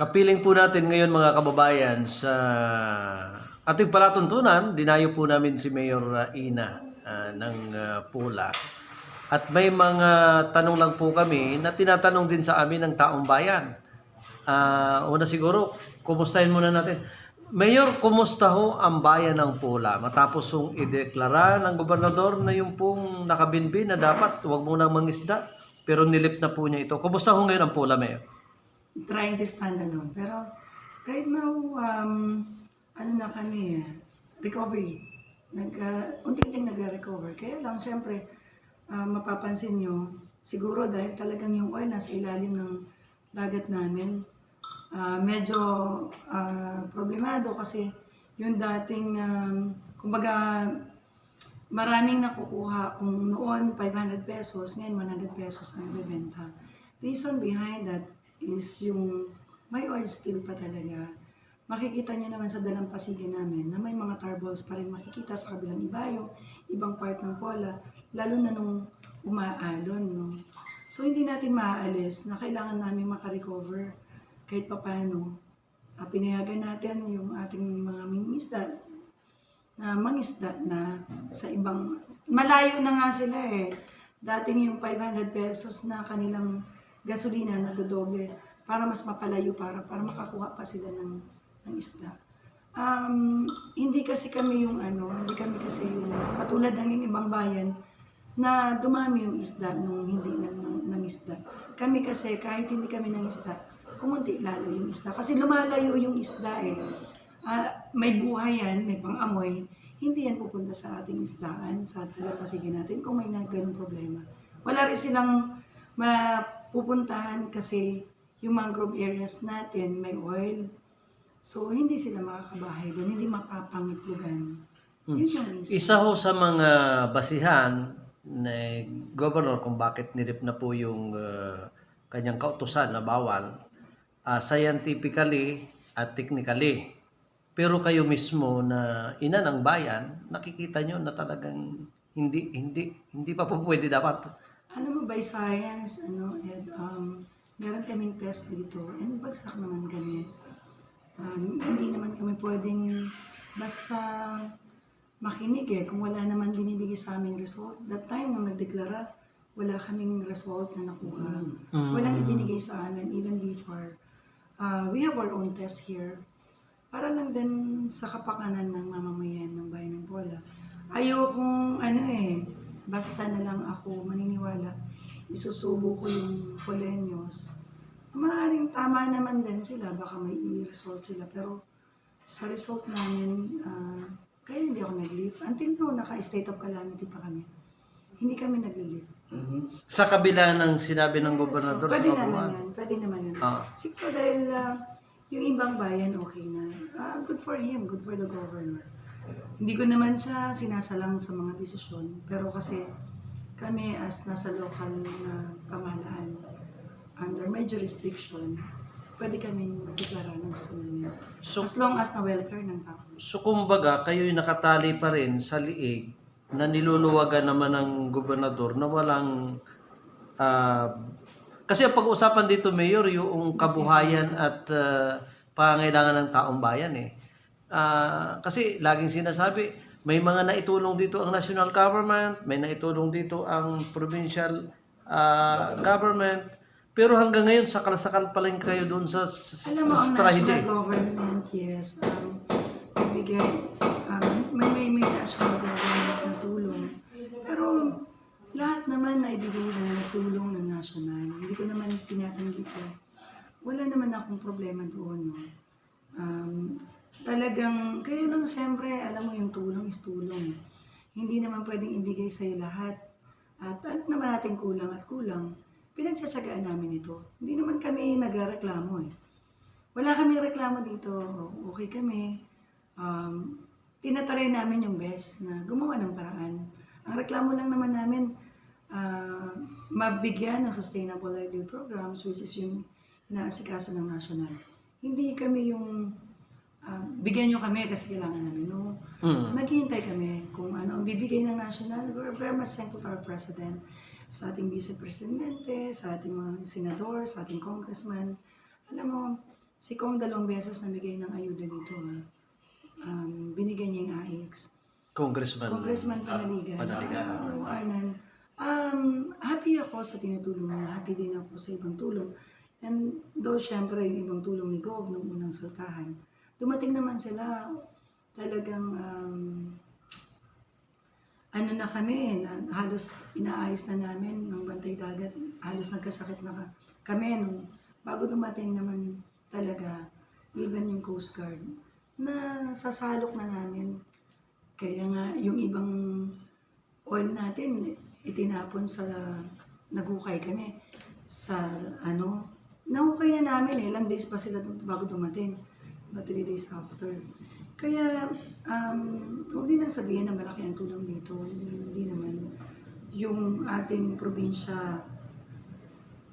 Kapiling po natin ngayon mga kababayan sa ating palatuntunan, dinayo po namin si Mayor Ina ng Pula. At may mga tanong lang po kami na tinatanong din sa amin ng taong bayan. Una siguro, kumustahin muna natin. Mayor, kumusta ho ang bayan ng Pula matapos hong ideklara ng gobernador na yung pong nakabinbin na dapat huwag mo nang mangisda pero nilip na po niya ito. Kumusta ho ngayon ang Pula, Mayor? Trying to stand alone. Pero right now, ano na kami, recovery. Unti-unting nagre-recover. Kaya lang, syempre, mapapansin nyo, siguro dahil talagang yung oil nasa ilalim ng dagat namin, medyo problemado kasi yung dating, kumbaga, maraming nakukuha. Kung noon 500 pesos, ngayon 100 pesos ang ibebenta. Reason behind that is yung may oil spill pa talaga. Makikita niyo naman sa dalampasigan namin na may mga tar balls pa rin makikita sa kabilang ibayo, ibang part ng Pola, lalo na nung umaalon. No? So hindi natin maaalis na kailangan namin makarecover kahit papano. Pinayagan natin yung ating mga mingisda na mangisda na sa ibang, malayo na nga sila eh. Dating yung 500 pesos na kanilang gasolina na dodoble para mas mapalayo para makakuha pa sila ng isda. Hindi kasi kami yung hindi kami kasi yung katulad ng ibang bayan na dumami yung isda nung hindi ng isda. Kami kasi kahit hindi kami ng isda, kumunti lalo yung isda. Kasi lumalayo yung isda eh. May buhay yan, may pang-amoy, hindi yan pupunta sa ating isdaan, sa dalampasigan natin kung may ganung problema. Wala rin silang mapupuntahan kasi yung mangrove areas natin may oil. So, hindi sila makakabahay doon, hindi mapapangitlugan. Yun yung reason. Isa ho sa mga basihan na governor kung bakit nilip na po yung kanyang kautusan na bawal, scientifically at technically. Pero kayo mismo na ina ng bayan, nakikita nyo na talagang hindi pa po pwede dapat. By science, Ed, meron kaming test dito and bagsak naman kami. Hindi naman kami pwedeng basta makinig kung wala naman binibigay sa aming result. That time nung nagdeklara, wala kaming result na nakuha. Walang ibinigay sa amin even before. We have our own test here para lang din sa kapakanan ng mamamayan ng bayan ng Pola. Ayokong basta na lang ako maniniwala, isusubo ko yung Poleños. Maaaring tama naman din sila, baka may i-result sila, pero sa result namin, kaya hindi ako nag-leave. Until now, naka-state of calamity pa kami. Hindi kami nag-leave. Sa kabila ng sinabi ng gobernador sa Pwede Kabuuan. naman yan, pwede naman yan. Ah. Siguro dahil yung ibang bayan okay na. Good for him, good for the governor. Hindi ko naman siya sinasalang sa mga desisyon, pero kasi kami as nasa local na pamahalaan, under my jurisdiction, pwede kami magdeklara ng gusto namin. So, As long as na welfare ng tao. so kumbaga, kayo'y nakatali pa rin sa liig na niluluwagan naman ng gobernador na walang kasi ang pag-uusapan dito, Mayor, yung kabuhayan at pangangailangan ng taong bayan eh. Kasi laging sinasabi, may mga naitulong dito ang national government, may naitulong dito ang provincial government, pero hanggang ngayon, sakal-sakal pa lang kayo doon sa Alam mo, ang trahedy. national government, yes, bigay, may national government na tulong. Pero lahat naman na ibigay na tulong ng national. Hindi ko naman tinatanggi ito. Wala naman akong problema doon. No? Talagang, kaya lang siyempre, alam mo yung tulong is tulong. Hindi naman pwedeng ibigay sa'yo lahat. At alam naman natin kulang at kulang. Pinagtsatsagaan namin ito. Hindi naman kami nagreklamo eh. Wala kami reklamo dito. Okay kami. Tinatry namin yung best na gumawa ng paraan. Ang reklamo lang naman namin, mabigyan ng sustainable livelihood programs, which is yung inaasikaso ng national. Hindi kami yung bigyan nyo kami kasi kailangan namin. No? Naghihintay kami kung ano ang bibigay ng national. We're very much thankful to our president, sa ating vice-presidente, sa ating mga senador, sa ating congressman. Alam mo, Si Kong 2 beses nabigay ng ayuda dito. Binigay niya yung AIX. Congressman Panaligan. Oo, Arnan. Happy ako sa tinutulong niya. Happy din ako sa ibang tulong. And though, syempre, yung ibang tulong ni Gov nung unang saltahan, dumating naman sila talagang ano na kami, na halos inaayos na namin ng bantay dagat. Halos nagkasakit na kami nung bago dumating naman talaga, even yung Coast Guard, na sasalok na namin. Kaya nga, yung ibang oil natin, itinapon sa, naghukay kami sa, nahukay na namin ilang days pa sila bago dumating. But 3 days after. Kaya, huwag din lang sabihin na malaki ang tulong dito. Hindi naman. Yung ating probinsya,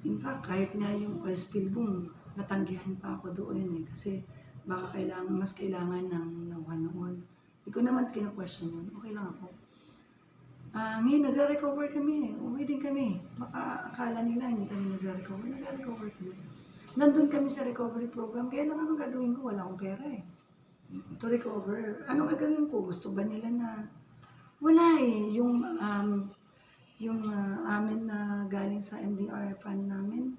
in fact, kahit nga yung oil spill boom, natanggihan pa ako doon kasi baka mas kailangan ng nawa noon. Hindi ko naman kina-question yun. Okay lang ako. Ngayon, nagre-recover kami. Okay din kami. Baka akala nila hindi kami nagre-recover. Nagre-recover kami. Nandun kami sa recovery program. Kaya lang anong gagawin ko? Wala akong pera to recover. Anong gagawin ko? Gusto ba nila na... Wala Yung amin na galing sa MDR fund namin,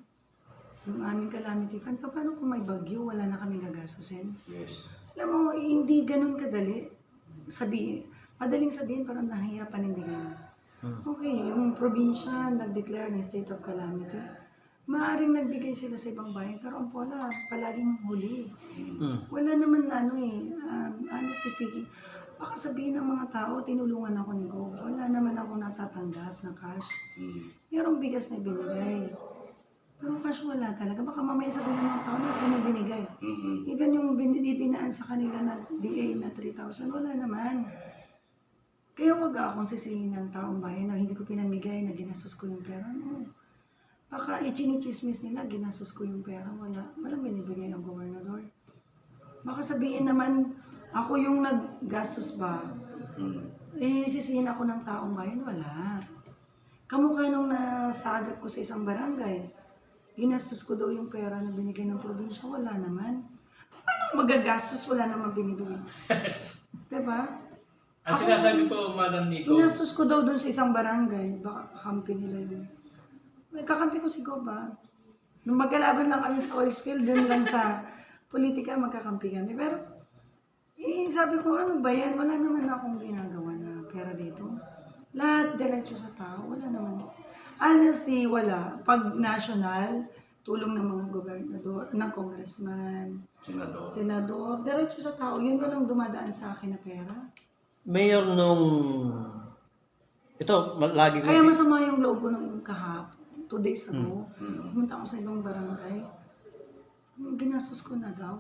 yung aming calamity fund, paano kung may bagyo, wala na kami gagastusin? Yes. Alam mo, hindi ganun kadali. Madaling sabihin, parang nahihirap panindigan. Okay, yung probinsya nag-declare ng state of calamity. Maaring nagbigay sila sa ibang bayan, pero ang Pola, palaging huli. Wala naman na honestly speaking, baka sabihin ng mga tao, tinulungan ako ni Go. Wala naman ako natatanggap ng cash. Merong bigas na binigay. Pero cash wala talaga. Baka mamaya sabihin ng mga tao na sino binigay. Even yung dinaan sa kanila na DA na 3,000, wala naman. Kaya wag akong sisihin ng taong bayan na hindi ko pinamigay, na ginastos ko yung pera. No. Baka ichinichismis nila, ginastos ko yung pera. Walang binibigay ang gobernador. Baka sabihin naman, ako yung naggastos ba? Sisihin ako ng taong bayan? Wala. Kamukha nung nasagap ko sa isang barangay. Ginastos ko daw yung pera na binigay ng probinsya. Wala naman. Paano magagastos? Wala naman binibigay. Diba? Ang sinasabi po, Madam Nico, Ginastos ko daw doon sa isang barangay. Baka kakampi nila yun. May kakampi ko si Goba. Nung magkalaban lang kami sa oil spill, doon lang sa politika, magkakampi kami. Pero, sabi ko, ano ba yan? Wala naman akong ginagawa na pera dito. Lahat diretso sa tao. Wala naman. Honestly, wala. Pag national, tulong ng mga gobernador, ng congressman, senador, diretso sa tao. Yun lang dumadaan sa akin na pera. Mayor nung... Ito, lagi ko... Kaya masama yung loob ko nung 2 days ago. Pumunta ako sa ibang barangay. Ginastos ko na daw.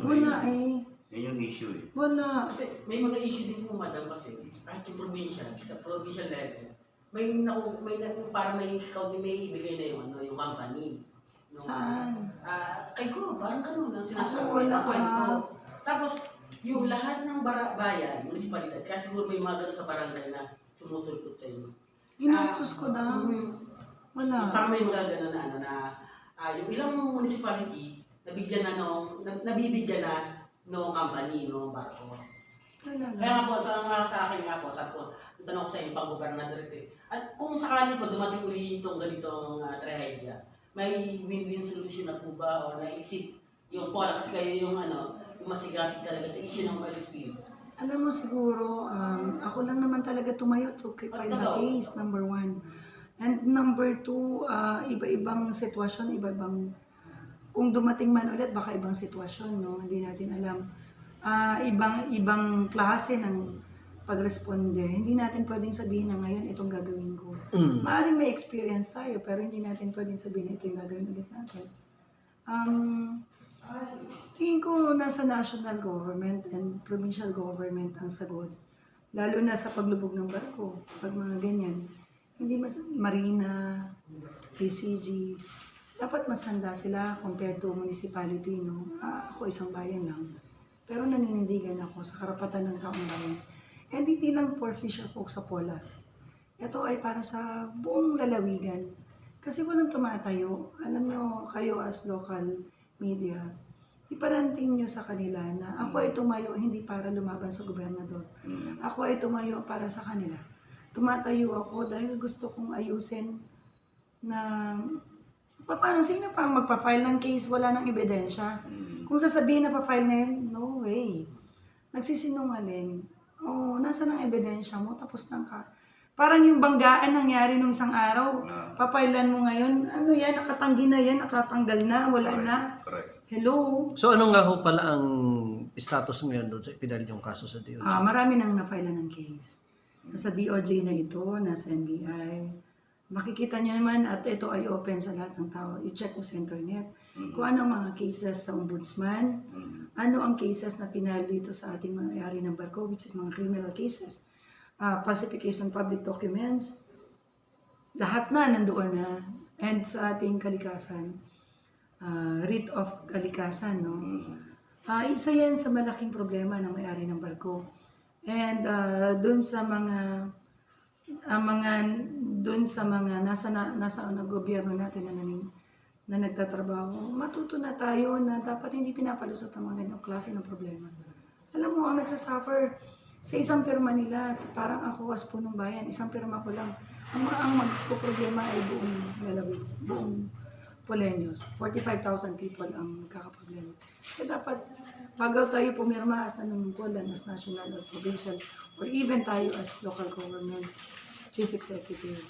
Wala Yan yung issue Wala. Kasi may mga issue din po, madam, kasi kahit yung provincial, sa provincial level, parang may scout may ibigay na yung company. Saan? Kay ko, parang ganun ang sinasabi. Wala ng kwento. Tapos, yung lahat ng bayan, municipalidad, kasi siguro may mga ganun sa barangay na sumusulpot sa inyo. Ginastos ko daw. Wala. Parang may mga ganun na yung ilang municipality, nabibigyan na no company, no barko. Kaya nga po, sa akin nga po, sabi ko, tanong ko sa ibang gobernador ito. At kung sakali po dumating uli itong ganitong trahedya, may win-win solution na po ba o naisip yung Pola kasi kayo yung masigasig talaga sa issue ng oil spill? Alam mo siguro, ako lang naman talaga tumayo to fight the case, number 1. And number 2, iba-ibang sitwasyon, iba-ibang, kung dumating man ulit, baka ibang sitwasyon, no? Hindi natin alam. Ibang klase ng pagresponde. Hindi natin pwedeng sabihin na ngayon itong gagawin ko. Maaaring may experience tayo, pero hindi natin pwedeng sabihin na ito yung gagawin ulit natin. Tingin ko nasa national government and provincial government ang sagot. Lalo na sa paglubog ng barko, pag mga ganyan. Hindi marina, PCG, dapat mas handa sila compared to municipality, no? Ako isang bayan lang. Pero naninindigan ako sa karapatan ng taong bayan. And hindi lang for fisher folk sa Pola. Ito ay para sa buong lalawigan. Kasi walang tumatayo. Alam nyo, kayo as local media, iparanting nyo sa kanila na ako ay tumayo hindi para lumaban sa gobernador. Ako ay tumayo para sa kanila. Tumatayo ako dahil gusto kong ayusin na paano, sino pa ang magpa-file ng case, wala nang ebidensya. Kung sasabihin na pa-file na yun, no way. Nagsisinungaling. Oh, nasa ng ebidensya mo, tapos lang ka. Parang yung banggaan nangyari nung isang araw, papailan mo ngayon, ano yan, nakatanggi na yan, nakatanggal na, wala na. Correct. Hello? So ano nga ho pala ang status ngayon doon sa ipinal yung kaso sa DOJ? Marami nang na-file ng case. Nasa DOJ na ito, nasa NBI. Makikita niyo naman at ito ay open sa lahat ng tao. I-check mo sa internet kung ano ang mga cases sa ombudsman, ano ang cases na pinal dito sa ating mga may-ari ng barko, which is mga criminal cases, falsification of public documents, lahat na nandoon na, and sa ating kalikasan, writ of kalikasan, no? Isa yan sa malaking problema ng may-ari ng barko. And dun sa mga nasa gobyerno natin na nagtatrabaho, matuto na tayo na dapat hindi pinapalusot ang mga ganyung klase ng problema. Alam mo, ang nagsasuffer sa isang pirma nila, parang ako as punong bayan, isang pirma ko lang. Ang magpo-problema ay buong Lalawigan, buong Poleños. 45,000 people ang kakaproblema. Kaya dapat, bago tayo pumirma as nanungkulan, as national or provincial, or even tayo as local government, chief executive,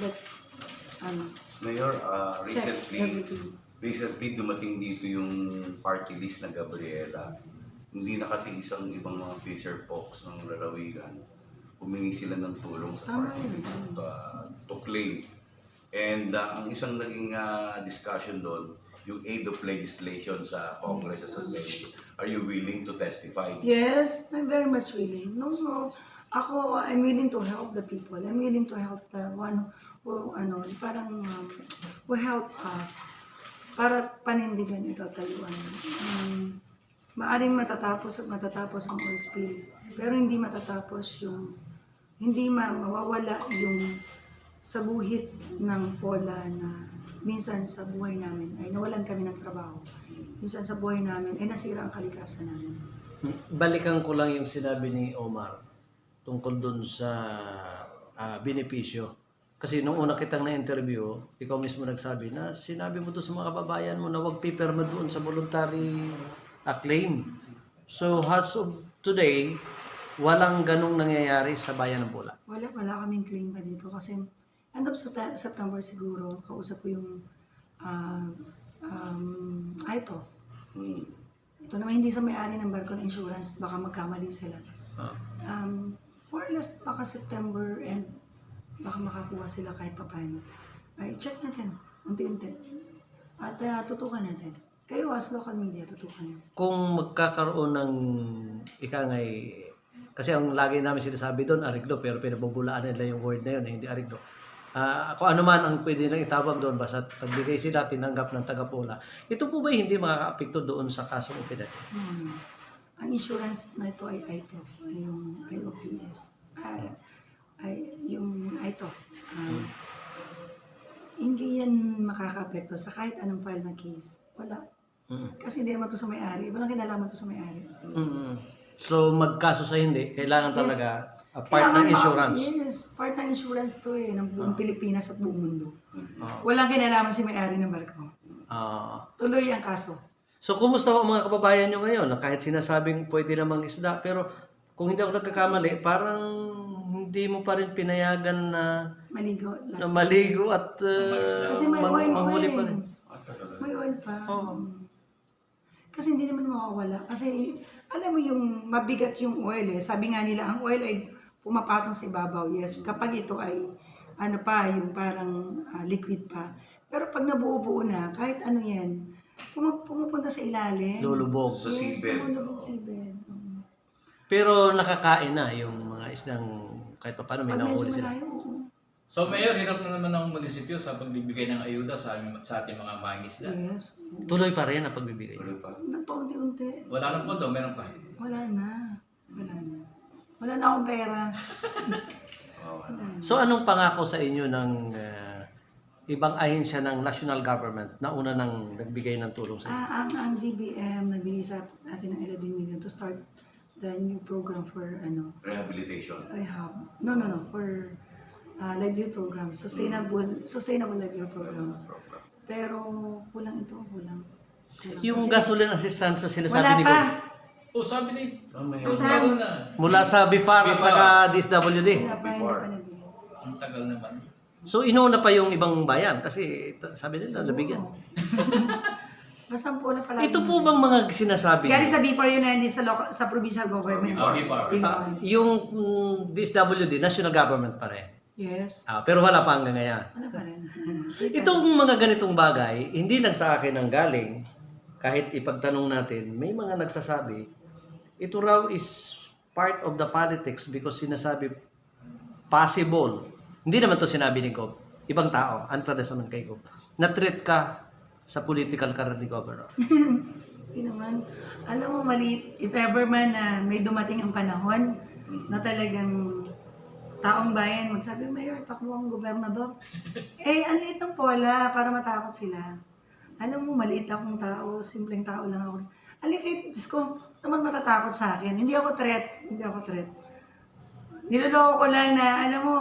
let's, Mayor, check recently everything. dumating dito yung party list na Gabriela. Hindi nakatiis ang ibang mga fisher folks ng lalawigan. Humingi sila ng tulong sa Tama party yun. list to claim. And ang isang naging discussion doon, yung aid of legislation sa Congress sa Senate. Are you willing to testify? Yes, I'm very much willing. No, ako, I'm willing to help the people. I'm willing to help the one who, who help us para panindigan ito, tayuan. Maaring matatapos ang oil spill, pero hindi matatapos hindi mawawala yung sa guhit ng pola na minsan sa buhay namin ay nawalan kami ng trabaho. Minsan sa buhay namin ay nasira ang kalikasan namin. Balikan ko lang yung sinabi ni Omar tungkol dun sa benepisyo. Kasi nung una kitang na-interview, ikaw mismo nagsabi na sinabi mo to sa mga kababayan mo na huwag pipirma doon sa voluntary claim. So as of today, walang ganong nangyayari sa Bayan ng Pula. Wala kaming claim pa dito kasi end of September siguro, kausap ko yung ITOF. Ito naman hindi sa may-ari ng barko na insurance, baka magkamali sila. More or less, baka September and baka makakuha sila kahit papaano. Ay, check natin, unti-unti. At tutukan natin. Kayo as local media, tutukan nyo. Kung magkakaroon ng ikangay, kasi ang lagi namin sinasabi doon, ariglo, pero pinabubulaan nila yung word na yun, hindi ariglo. Kung ano man ang pwede nang itawag doon, basta nagbigay sila, tinanggap ng taga-Pula. Ito po ba hindi makaka-apekto doon sa kasong ipinat? No. Ang insurance na ito ay ITOF, ay yung IOPS. Ay yung ITOF. Hindi yan makaka-apekto sa kahit anong file ng case. Wala. Kasi hindi naman ito sa may-ari. Walang kinalaman ito sa may-ari. So magkaso sa hindi, kailangan talaga part ng insurance. Yes, part ng insurance to ng buong Pilipinas at buong mundo. Walang kinalaman si may-ari ng barko. Tuloy ang kaso. So kumusta ho mga kababayan nyo ngayon? Na kahit sinasabing pwede namang isda, pero kung hindi ako nagkakamali, parang hindi mo pa rin pinayagan na Maligo. maligo at Kasi may oil pa manghuli eh. pa rin. May oil pa. Oo. Kasi hindi naman mawawala. Kasi alam mo yung mabigat yung oil eh. Sabi nga nila, ang oil ay pumapatong sa ibabaw. Yes, kapag ito ay yung parang liquid pa. Pero pag nabuo-buo na, kahit ano yan, pumupunta sa ilalim. Lulubog. Sa Yes, seabed. lumulubog sa seabed. Pero nakakain na yung mga isdang kahit pa paano may Pag medyo nahuli sila. malayo, oo. So Mayor, hirap na naman ang munisipyo sa pagbibigay ng ayuda sa ating mga mangisda. Yes. Tuloy pa rin ang pagbibigay. Tuloy pa. Nagpaunti-unti. Wala nang pondo, meron pa. Wala na. Wala na akong pera. Wala na. So anong pangako sa inyo ng ibang ahensya ng national government na una nang nagbigay ng tulong sa inyo? Ang DBM nagbigay sa atin ng 11 million to start the new program for Rehabilitation. rehab. No, for livelihood program, sustainable livelihood program. Program. Pero kulang. Yung gasoline assistance na sinasabi Wala ni pa. Gob, Oh, sabi ni May Tagal na. mula sa BIFAR at saka DSWD. Wala pa, hindi pa nagbigay. Ang tagal naman. So inuna pa yung ibang bayan kasi sabi nila nabigyan. Basta po na pala. Ito po bang mga sinasabi Galing niyo? sa BIPAR yun na hindi sa provincial government. BIPAR. Yung DSWD, national government pa rin. Yes. Pero wala pa hanggang ngayon. Wala pa rin. Itong mga ganitong bagay, hindi lang sa akin ang galing. Kahit ipagtanong natin, may mga nagsasabi, ito raw is part of the politics because sinasabi possible. Hindi naman to sinabi ni Gob. Ibang tao, unfairness naman kay Gob. Na-treat ka sa political career ni Governor. Hindi naman. Alam mo, maliit. If ever man na may dumating ang panahon na talagang taong bayan magsabi, Mayor, takbo ang gobernador. Ang liit ng pola para matakot sila. Alam mo, maliit akong tao, simpleng tao lang ako. Ang liit, Diyos ko, naman matatakot sa akin. Hindi ako threat. Niloloko ko lang na, alam mo,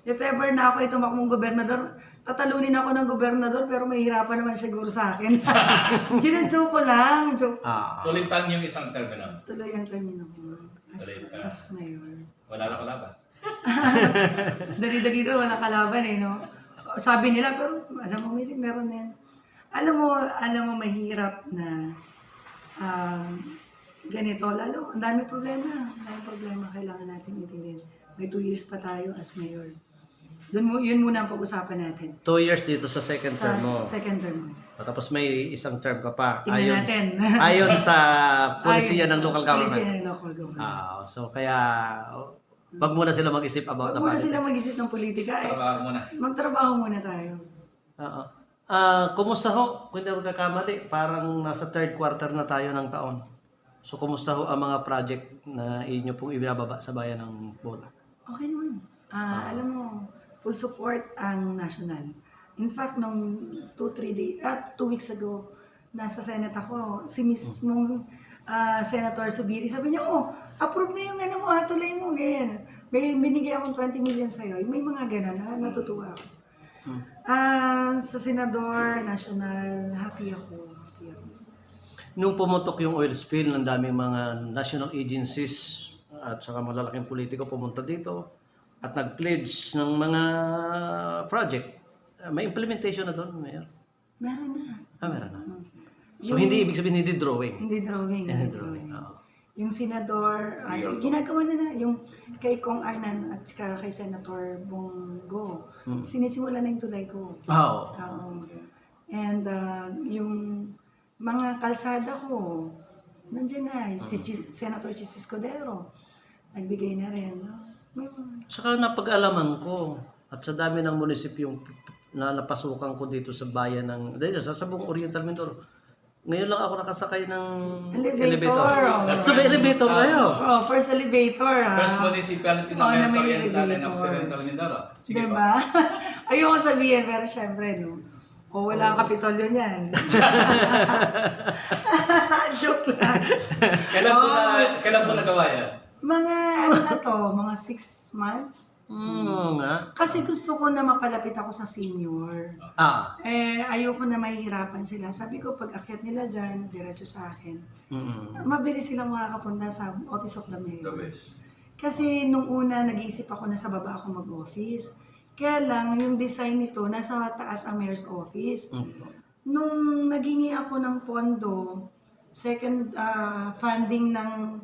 if ever na ako tumakbong gobernador, tatalunin ako ng gobernador pero mahirapan naman siguro sa akin. Joke ko lang. Joke. Tuloy pa yung isang terminal. Tuloy ang termino ko Tuloy pa. as mayor. Wala na kalaban. Dali-dali doon, walang kalaban no? Sabi nila, pero alam mo, meron din. Alam mo, mahirap na ganito. Lalo, ang dami problema. Kailangan natin intindihin. May 2 years pa tayo as mayor. Yun muna ang pag-usapan natin. 2 years dito sa second Sa term mo. second term mo. Tapos may isang term ka pa. Tingnan natin. Ayon sa polisiya ng local government. Polisiya ng local government. So kaya wag muna sila mag-isip about the Huwag muna politics. sila mag-isip ng politika. Trabaho muna. Magtrabaho muna tayo. Oo. Kumusta ho? Kung hindi ako nagkakamali, parang nasa third quarter na tayo ng taon. So kumusta ho ang mga project na inyo pong ibinababa sa bayan ng Bola? Okay naman. Alam mo, full support ang national. In fact, nung 2 weeks ago, nasa Senate ako, si mismong Senator Subiri, sabi niya, approve na yung mo, tuloy mo, ganyan. May binigay akong 20 million sa'yo. May mga ganun, natutuwa ako. Sa Senador, national, happy ako. Nung pumutok yung oil spill, ng daming mga national agencies at saka malalaking politiko pumunta dito at nag-pledge ng mga project. May implementation na doon, Mayor? Meron na. Meron na. So hindi ibig sabihin hindi drawing. Hindi drawing. Hindi drawing. Oo. Yung senador, ginagawa na yung kay Kong Arnan at saka kay Senator Bongo. Sinisimula na yung tulay ko. Oo. And yung mga kalsada ko, nandiyan na. Si Senator Chis Escudero, nagbigay na rin. May mga... Saka napag-alaman ko at sa dami ng munisipyong na napasukan ko dito sa bayan ng dito sa buong Oriental Mindoro. Ngayon lang ako nakasakay ng Elevator. So may elevator kayo. First elevator. First municipality na na meron sa may Oriental and elevator. Occidental Mindoro. Sige pa. Diba? Ayoko sabihin, pero syempre, no? O wala ang kapitolyo niyan. Joke lang. Kailan po nagawa yan? Mga mga 6 months. Nga. Kasi gusto ko na mapalapit ako sa senior. Ayoko na mahihirapan sila. Sabi ko, pag akyat nila dyan, diretso sa akin. Mabilis silang makakapunta sa Office of the The Mayor. best. Kasi nung una, nag-iisip ako na sa baba ako mag-office. Kaya lang, yung design nito, nasa taas ang Mayor's Office. Nung naghingi ako ng pondo, second funding ng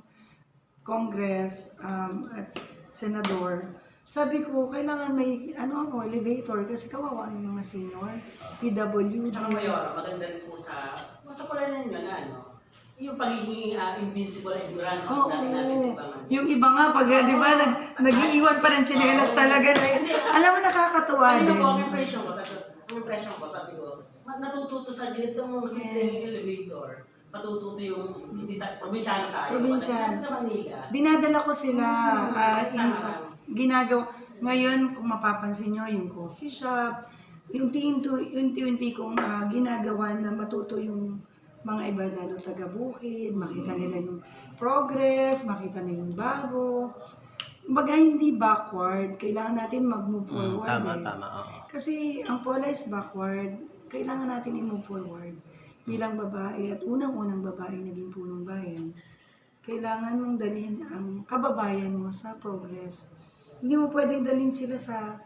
Congress at Senador, sabi ko, kailangan may elevator kasi kawawa yung mga senior, PWD. Saka Mayor, maganda rin po sa pala na yun, yung pagiging invincible endurance Oo. natin sa ibang Yung iba nga, pag di ba, nag-iiwan pa ng tsinelas talaga. Alam mo, nakakatuwa Ano din. po, ang impression ko, sabi ko, natututo sa ganitong simpleng elevator, matututo yung, probinsyano tayo. Probinsyano. Sa Manila. Dinadala ko sila. Ginagawa. Ngayon, kung mapapansin nyo, yung coffee shop, unti-unti kong ginagawa na matuto yung mga iba lalo taga-bukid, makita nila yung progress, makita nila yung bago. Kumbaga hindi backward, kailangan natin mag-move forward. Tama. Oo. Kasi ang Pola is backward, kailangan natin i-move forward. Bilang babae at unang-unang babae naging punong bayan, kailangan mong dalhin ang kababayan mo sa progress. Hindi mo pwedeng dalhin sila sa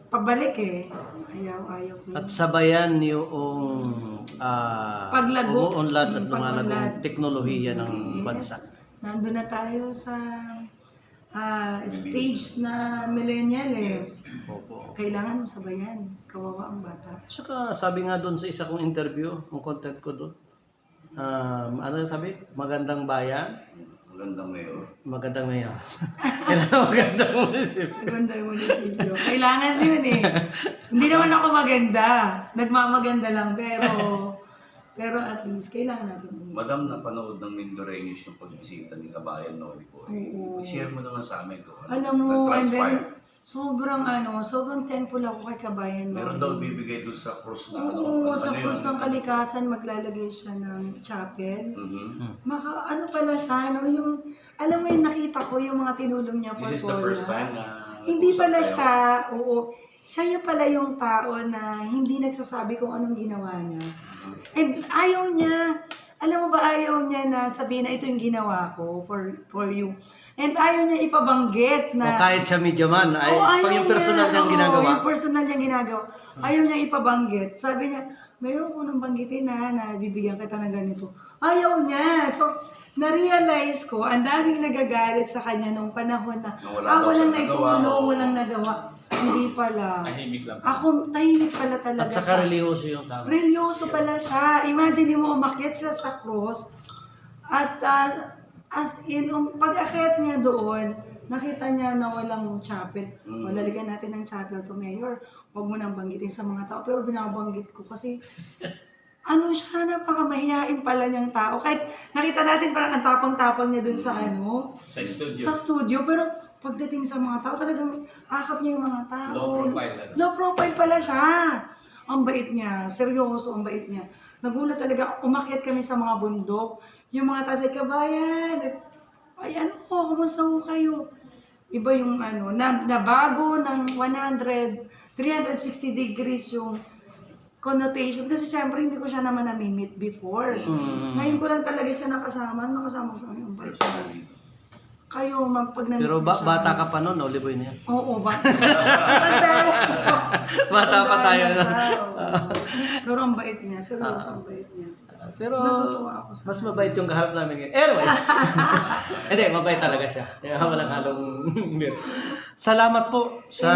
pabalik Ayaw ko. At sabayan yung Paglago. umuunlad at Yung lumalagong pag-unlad. teknolohiya ng Yes. bansa. Nandun na tayo sa stage na millennial Opo. Kailangan mo sabayan. Kawawa ang bata. Saka sabi nga doon sa isa kong interview, ang content ko doon, ano sabi? Magandang bayan, Magandang mayor. magandang mayor. Kailangan magandang munisipyo. Maganda yung munisipyo. Kailangan yun Hindi naman ako maganda. Nagmamaganda lang. Pero at least, kailangan natin yun. Madam, napanood ng Mindoreños yung pagbisita ni Kabayan Noli po. Oo. I-share mo naman sa amin kung Alam mo, and then, transpire. sobrang thankful ako kay Kabayan Meron Noli. daw bibigay doon sa cross na Oo, sa yun? Cruz ng Kalikasan, maglalagay siya ng chapel. Mhm. Ano pala siya, no? Alam mo yung nakita ko, yung mga tinulong niya This is the first time na Hindi usap pala tayo. siya, siya yung pala yung tao na hindi nagsasabi kung anong ginawa niya. And ayaw niya, alam mo ba ayaw niya na sabihin na ito yung ginawa ko for you. And ayaw niya ipabanggit O na... kahit siya medyo man, ay, ayaw pag yung personal niya, niyang ginagawa, yung personal niyang ginagawa. Ayaw niya ipabanggit. Sabi niya, mayroon ko nang banggitin na bibigyan kita ng ganito. Ayaw niya. So, na-realize ko, ang daming nagagalit sa kanya nung panahon na, Na wala daw walang siyang nagawa, naitulong, oo. walang nagawa. Hindi pala. Tahimik lang. Ako, tahimik pala talaga at saka siya. reliyoso yung tao. Relyoso pala siya. Imagine mo, umakyat siya sa cross. At as in, pag-akyat niya doon, nakita niya na walang chapel. Lalagyan natin ng chapel to Mayor. Huwag mo nang banggitin sa mga tao. Pero binabanggit ko kasi, siya, napakamahiyain pala niyang tao. Kahit nakita natin parang ang tapang-tapang niya doon sa Sa studio. sa studio. Pero pagdating sa mga tao, talagang akap niya yung mga tao. Low profile. Low profile pala siya. Ang bait niya. Seryoso, ang bait niya. Nagulat talaga. Umakyat kami sa mga bundok. Yung mga tao sa Kabayan. Ay, kumusta ho kayo? Iba yung nabago ng 360 degrees yung connotation. Kasi syempre, hindi ko siya naman nami-meet before. Ngayon ko lang talaga siya nakasama ko siya. Ang bait siya. Kayo, pag nami-meet Pero ko siya. bata ka pa noon, Oliboy niya. Oo, bata. Bata pa tayo. Siya, oo. Pero ang bait niya. Seryoso ang bait niya. Pero Natutuwa ako sa mas mabait yung kaharap namin ngayon. Anyway. Hindi, mabait talaga siya. Kaya walang halong salamat po sa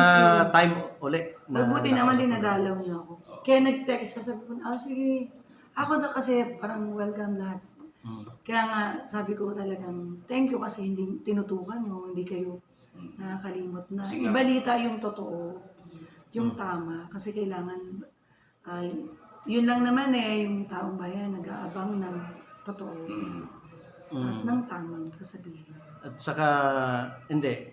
time uli. Mabuti naman din nadalaw niyo ako. Kaya nag-text siya, sabi ko, sige. Ako na kasi parang welcome lahat. Kaya nga, sabi ko talagang, thank you kasi hindi tinutukan nyo, hindi kayo nakakalimot na. Ibalita yung totoo, yung tama. Kasi kailangan, yun lang naman yung taong bayan, nag-aabang ng totoo. At ng tamang sasabihin. At saka, hindi.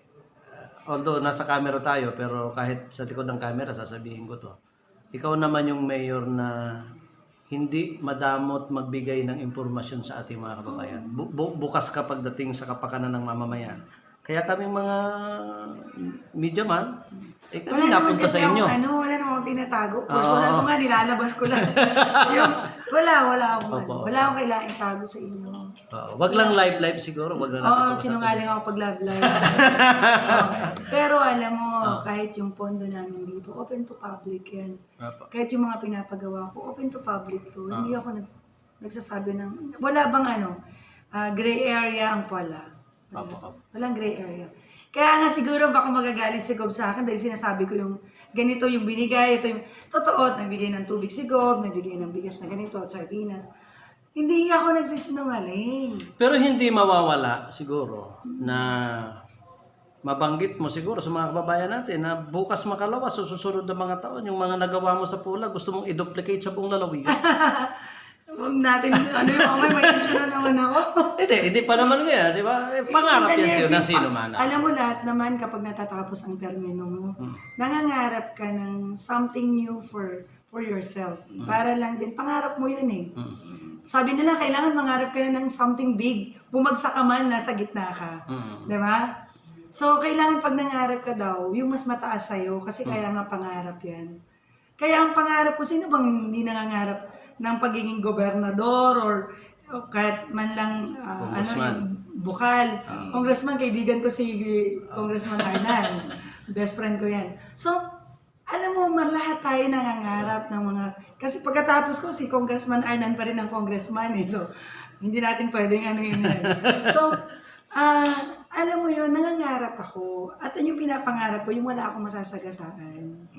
Although nasa camera tayo, pero kahit sa likod ng camera, sasabihin ko to. Ikaw naman yung mayor na hindi madamot magbigay ng impormasyon sa ating mga kababayan. Bukas ka pagdating sa kapakanan ng mamamayan. Kaya kami mga media man, kami napunta sa inyo. Wala namang tinatago. Personal ko nga, nilalabas ko lang. Wala akong kailangan itago sa inyo. Wag lang live siguro. Wag lang natin Sinungaling ako pag live. Pero alam mo, kahit yung pondo namin dito, open to public yan. Kahit yung mga pinapagawa ko, open to public to. Hindi ako nagsasabi ng, wala bang gray area ang pala. Walang gray area. Kaya nga siguro baka magagalit si Gob sa akin dahil sinasabi ko yung ganito yung binigay, ito yung totoo, nagbigay ng tubig si Gob, nagbigay ng bigas na ganito at sardinas. Hindi ako nagsisinungaling. Pero hindi mawawala siguro na mabanggit mo siguro sa mga kababayan natin na bukas makalawas sa susunod na mga taon, yung mga nagawa mo sa Pula, gusto mong i-duplicate sa buong lalawigan. Huwag natin, ano yung may issue na naman ako. Hindi pa naman kaya, di ba? Pangarap yan siya na sino man. Alam mo lahat naman kapag natatapos ang termino mo, nangangarap ka ng something new for yourself. Para lang din, pangarap mo yun eh. Sabi nila, kailangan mangarap ka na ng something big. Bumagsak ka man, nasa gitna ka. Di ba? So, kailangan pag nangarap ka daw, yung mas mataas sa'yo, kasi kaya nga pangarap yan. Kaya ang pangarap ko, sino bang hindi nangangarap ng pagiging gobernador or kahit man lang bukal. Congressman, kaibigan ko si Congressman Arnan. Best friend ko yan. So, alam mo, lahat tayo nangangarap ng mga... Kasi pagkatapos ko, si Congressman Arnan pa rin ang congressman eh. So, hindi natin pwedeng ano yun. So, alam mo yun, nangangarap ako. At yung pinapangarap ko, yung wala akong masasagasaan.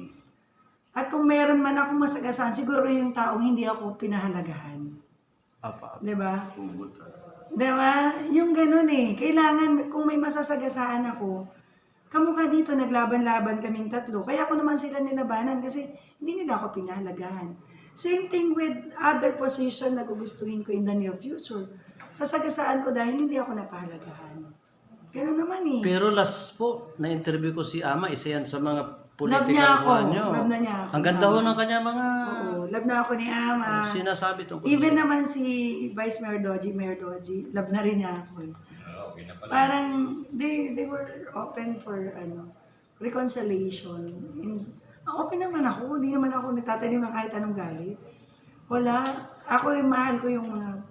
At kung meron man akong masagasaan, siguro yung taong hindi ako pinahalagahan. Diba? Hugot. Diba? Yung ganun eh. Kailangan, kung may masasagasaan ako, kamukha dito, naglaban-laban kaming tatlo. Kaya ako naman sila nilabanan kasi hindi nila ako pinahalagahan. Same thing with other position na gugustuhin ko in the near future. Sasagasaan ko dahil hindi ako napahalagahan. Ganun naman eh. Pero last po, na-interview ko si Ama, isa yan sa mga Love political niya ako. nyo. Love na niya ako. Ang ganda ho ng kanya mga Oo, love na ako ni Ama. sinasabi tungkol. Even naman si Vice Mayor Doji, love na rin niya ako. Okay na pala. Parang they were open for reconciliation. And open naman ako, hindi naman ako nagtatanim ng kahit anong galit. Wala. Ako mahal ko yung mga...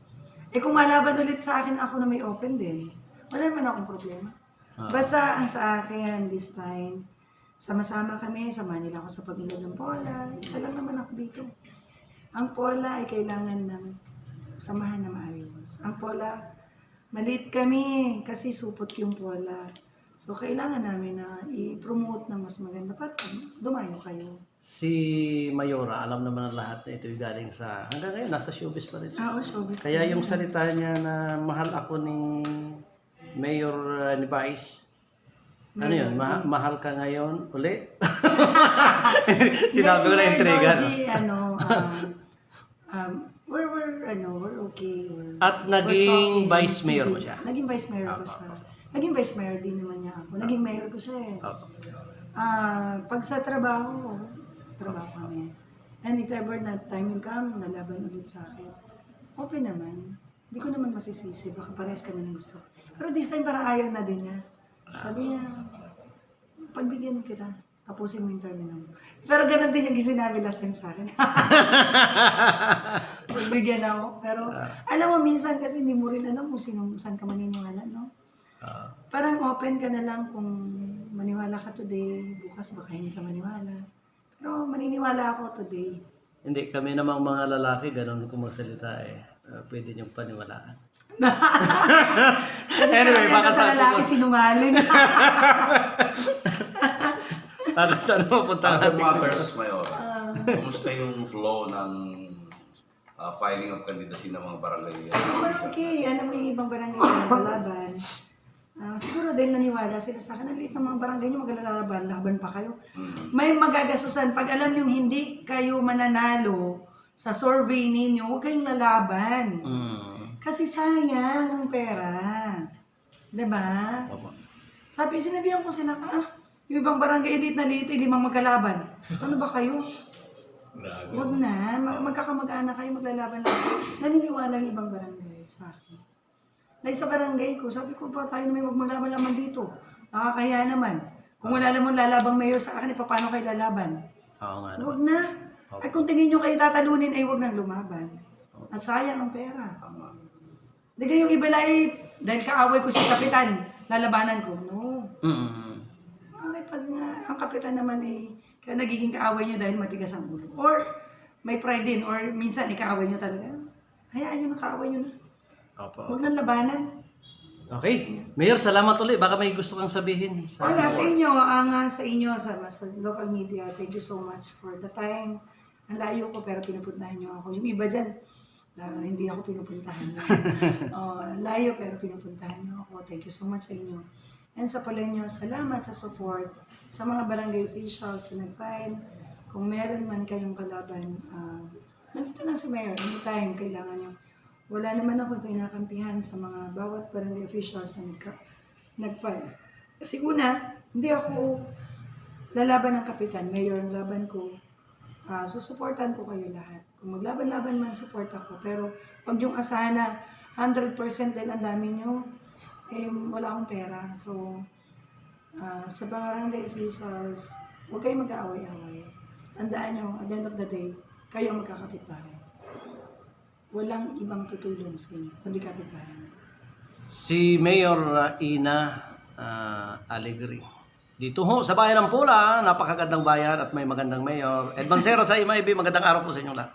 kung malaban ulit sa akin, ako na may open din. Wala naman akong problema. Basta ang sa akin this time, sama-sama kami, samahan nila ako sa pagbilad ng Pola. Isa lang naman ako dito. Ang Pola ay kailangan ng samahan na maayos. Ang Pola, maliit kami kasi supot yung Pola. So, kailangan namin na i-promote na mas maganda para dumayo kayo. Si Mayora, alam naman ng lahat na ito'y galing sa... Hanggang ngayon, nasa showbiz pa rin siya. Oo, showbiz. Kaya yung salita niya na mahal ako ni Mayor ni Vice, ano yun, mahal ka ngayon uli? Sinabi ko na intriga. No? We're okay. At naging vice mayor mo siya? Naging vice mayor ko siya. Naging vice mayor din naman niya ako. Naging mayor ko siya eh. Pag sa trabaho kami. And if ever na time will come, nalaban ulit sa akin. Open naman. Hindi ko naman masisisi. Baka parehas kami ng gusto. Pero this time parang ayaw na din niya. Sabi niya, pagbigyan kita, tapusin mo yung terminal mo. Pero ganun din yung sinabi last time sa akin. Pagbigyan ako. Pero alam mo, minsan kasi hindi mo rin alam kung saan ka maniniwala, no? Parang open ka na lang kung maniwala ka today, bukas baka hindi ka maniwala. Pero maniniwala ako today. Hindi, kami namang mga lalaki, ganun kung magsalita eh. Pwede niyong paniwalaan. Kasi Anyway, baka sa lalaki sinungaling. Para saan mapunta Other natin? matters, Mayor. Kumusta yung flow ng filing of candidacy ng mga barangay? Okay, alam mo yung ibang barangay na maglalaban. Siguro dahil naniwala sila sa akin, ang liit ng mga barangay nyo, maglalaban, laban pa kayo. May magagasusan. Pag alam nyo hindi kayo mananalo sa survey ninyo, huwag kayong lalaban. Kasi sayang ang pera. Diba? Sinabihan ko sila, yung ibang barangay elite na liit, limang magkalaban. Ano ba kayo? Huwag na. Magkakamag-anak kayo, maglalaban lang. Naniniwala ang ibang barangay sa akin. Dahil sa barangay ko, sabi ko pa tayo na may maglaban-laban dito. Nakakahiya naman. Kung wala namang lalabang mayor sa akin, paano kayo lalaban? Oo nga. Huwag na. At kung tingin nyo kayo tatalunin, ay huwag nang lumaban. At sayang ang pera. Hindi kayong iba na dahil kaaway ko si Kapitan, lalabanan ko. No. Okay, pag ang Kapitan naman kaya nagiging kaaway nyo dahil matigas ang ulo. Or may pride din, or minsan kaaway nyo talaga. Hayaan nyo na kaaway nyo na. Huwag nang labanan. Okay. Mayor, salamat ulit. Baka may gusto kang sabihin. Wala sa inyo, sa local media, thank you so much for the time. Ang layo ko pero pinupuntahan nyo ako. Yung iba dyan, hindi ako pinupuntahan nyo. Layo pero pinupuntahan nyo ako. Thank you so much sa inyo. And sa Polenyo, salamat sa support sa mga barangay officials na nag-file. Kung meron man kayong kalaban, nandito lang si Mayor, anytime kailangan niyo. Wala naman ako kinakampihan sa mga bawat barangay officials na nag-file. Kasi una, hindi ako lalaban ng kapitan, Mayor ang laban ko. Susuportan ko kayo lahat. Kung maglaban-laban man, support ako. Pero huwag yung asahan na 100% dahil ang dami nyo, wala akong pera. So, sa barangay officials, huwag kayong mag-aaway-aaway. Tandaan nyo, at the end of the day, kayo ang magkakapitbahay. Walang ibang tutulong sa inyo, kundi kapitbahay. Si Mayor Ina Alegre. Dito ho, sa bayan ng Pula, napakagandang bayan at may magandang mayor. Ed Mancera sa MIB, magandang araw po sa inyo lahat.